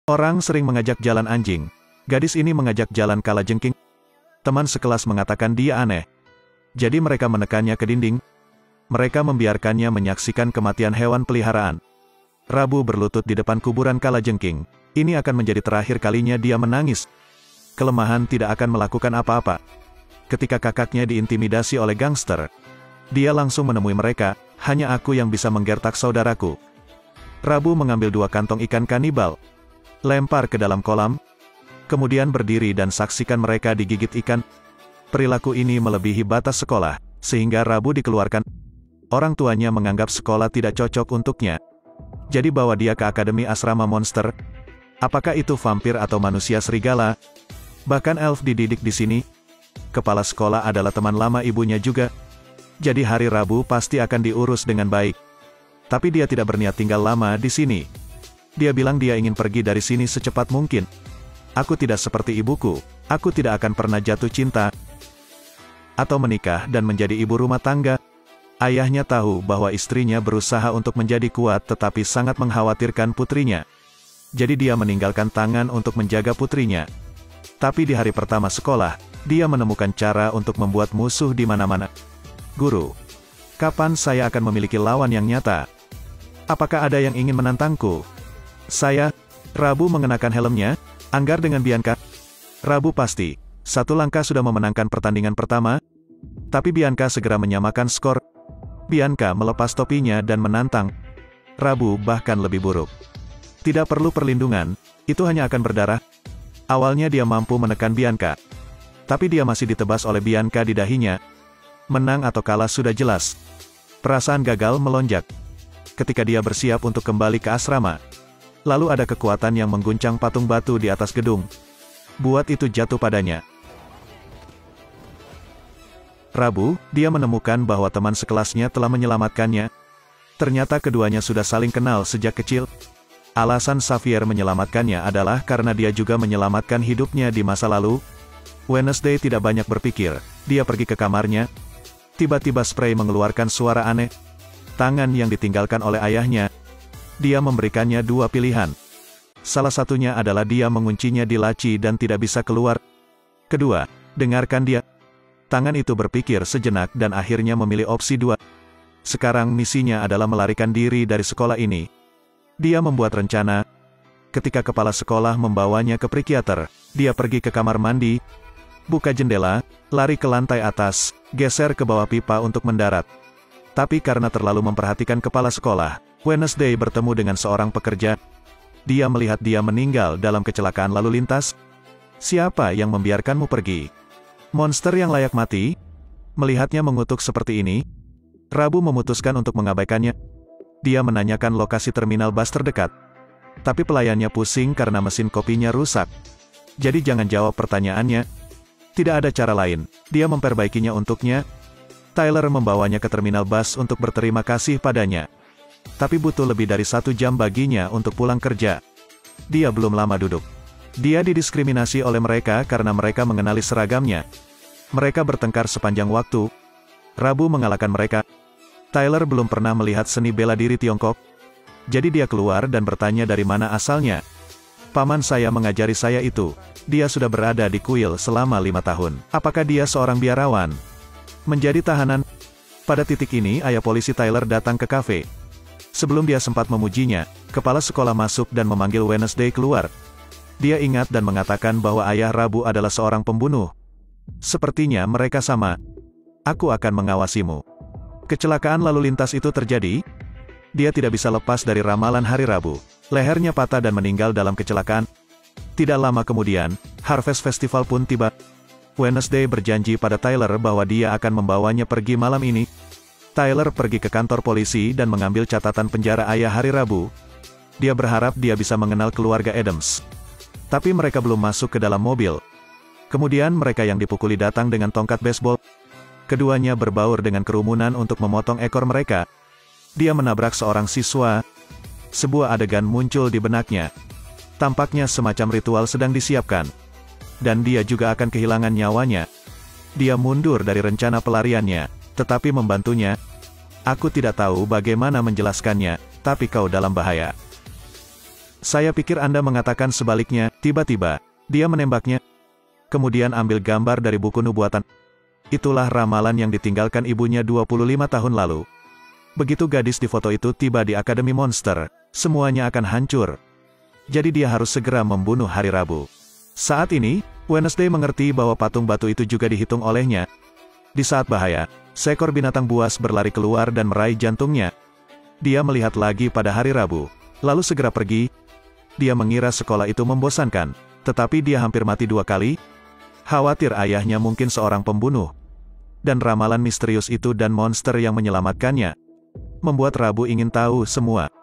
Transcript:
Orang sering mengajak jalan anjing. Gadis ini mengajak jalan kalajengking. Teman sekelas mengatakan dia aneh. Jadi mereka menekannya ke dinding. Mereka membiarkannya menyaksikan kematian hewan peliharaan. Rabu berlutut di depan kuburan kalajengking. Ini akan menjadi terakhir kalinya dia menangis. Kelemahan tidak akan melakukan apa-apa. Ketika kakaknya diintimidasi oleh gangster, dia langsung menemui mereka. Hanya aku yang bisa menggertak saudaraku. Rabu mengambil 2 kantong ikan kanibal, lempar ke dalam kolam, kemudian berdiri dan saksikan mereka digigit ikan. Perilaku ini melebihi batas sekolah, sehingga Rabu dikeluarkan. Orang tuanya menganggap sekolah tidak cocok untuknya. Jadi bawa dia ke Akademi Asrama Monster. Apakah itu vampir atau manusia serigala? Bahkan elf dididik di sini. Kepala sekolah adalah teman lama ibunya juga. Jadi hari Rabu pasti akan diurus dengan baik. Tapi dia tidak berniat tinggal lama di sini. Dia bilang dia ingin pergi dari sini secepat mungkin. Aku tidak seperti ibuku. Aku tidak akan pernah jatuh cinta atau menikah dan menjadi ibu rumah tangga. Ayahnya tahu bahwa istrinya berusaha untuk menjadi kuat tetapi sangat mengkhawatirkan putrinya. Jadi dia meninggalkan tangan untuk menjaga putrinya. Tapi di hari pertama sekolah, dia menemukan cara untuk membuat musuh di mana-mana. Guru, kapan saya akan memiliki lawan yang nyata? Apakah ada yang ingin menantangku? Saya, Rabu mengenakan helmnya, anggar dengan Bianca. Rabu pasti, 1 langkah sudah memenangkan pertandingan pertama. Tapi Bianca segera menyamakan skor. Bianca melepas topinya dan menantang. Rabu bahkan lebih buruk. Tidak perlu perlindungan, itu hanya akan berdarah. Awalnya dia mampu menekan Bianca. Tapi dia masih ditebas oleh Bianca di dahinya. Menang atau kalah sudah jelas. Perasaan gagal melonjak. Ketika dia bersiap untuk kembali ke asrama, lalu ada kekuatan yang mengguncang patung batu di atas gedung. Buat itu jatuh padanya. Rabu, dia menemukan bahwa teman sekelasnya telah menyelamatkannya. Ternyata keduanya sudah saling kenal sejak kecil. Alasan Xavier menyelamatkannya adalah karena dia juga menyelamatkan hidupnya di masa lalu. Wednesday tidak banyak berpikir. Dia pergi ke kamarnya. Tiba-tiba Spray mengeluarkan suara aneh. Tangan yang ditinggalkan oleh ayahnya. Dia memberikannya 2 pilihan. Salah satunya adalah dia menguncinya di laci dan tidak bisa keluar. Kedua, dengarkan dia. Tangan itu berpikir sejenak dan akhirnya memilih opsi 2. Sekarang misinya adalah melarikan diri dari sekolah ini. Dia membuat rencana. Ketika kepala sekolah membawanya ke psikiater, dia pergi ke kamar mandi, buka jendela, lari ke lantai atas, geser ke bawah pipa untuk mendarat. Tapi karena terlalu memperhatikan kepala sekolah, Wednesday bertemu dengan seorang pekerja. Dia melihat dia meninggal dalam kecelakaan lalu lintas. Siapa yang membiarkanmu pergi? Monster yang layak mati? Melihatnya mengutuk seperti ini, Rabu memutuskan untuk mengabaikannya. Dia menanyakan lokasi terminal bus terdekat. Tapi pelayannya pusing karena mesin kopinya rusak. Jadi jangan jawab pertanyaannya. Tidak ada cara lain, dia memperbaikinya untuknya. Tyler membawanya ke terminal bus untuk berterima kasih padanya. Tapi butuh lebih dari 1 jam baginya untuk pulang kerja. Dia belum lama duduk. Dia didiskriminasi oleh mereka karena mereka mengenali seragamnya. Mereka bertengkar sepanjang waktu. Rabu mengalahkan mereka. Tyler belum pernah melihat seni bela diri Tiongkok. Jadi dia keluar dan bertanya dari mana asalnya. Paman saya mengajari saya itu. Dia sudah berada di kuil selama 5 tahun. Apakah dia seorang biarawan? Menjadi tahanan. Pada titik ini ayah polisi Tyler datang ke kafe. Sebelum dia sempat memujinya, kepala sekolah masuk dan memanggil Wednesday keluar. Dia ingat dan mengatakan bahwa ayah Rabu adalah seorang pembunuh. Sepertinya mereka sama. Aku akan mengawasimu. Kecelakaan lalu lintas itu terjadi. Dia tidak bisa lepas dari ramalan hari Rabu. Lehernya patah dan meninggal dalam kecelakaan. Tidak lama kemudian, Harvest Festival pun tiba. Wednesday berjanji pada Tyler bahwa dia akan membawanya pergi malam ini. Tyler pergi ke kantor polisi dan mengambil catatan penjara ayah hari Rabu. Dia berharap dia bisa mengenal keluarga Adams. Tapi mereka belum masuk ke dalam mobil. Kemudian mereka yang dipukuli datang dengan tongkat baseball. Keduanya berbaur dengan kerumunan untuk memotong ekor mereka. Dia menabrak seorang siswa. Sebuah adegan muncul di benaknya. Tampaknya semacam ritual sedang disiapkan. Dan dia juga akan kehilangan nyawanya. Dia mundur dari rencana pelariannya, tetapi membantunya. Aku tidak tahu bagaimana menjelaskannya, tapi kau dalam bahaya. Saya pikir Anda mengatakan sebaliknya. Tiba-tiba, dia menembaknya. Kemudian ambil gambar dari buku nubuatan. Itulah ramalan yang ditinggalkan ibunya 25 tahun lalu. Begitu gadis di foto itu tiba di Akademi Monster, semuanya akan hancur. Jadi dia harus segera membunuh hari Rabu. Saat ini, Wednesday mengerti bahwa patung batu itu juga dihitung olehnya. Di saat bahaya, seekor binatang buas berlari keluar dan meraih jantungnya. Dia melihat lagi pada hari Rabu, lalu segera pergi. Dia mengira sekolah itu membosankan, tetapi dia hampir mati 2 kali. Khawatir ayahnya mungkin seorang pembunuh. Dan ramalan misterius itu dan monster yang menyelamatkannya membuat Rabu ingin tahu semua.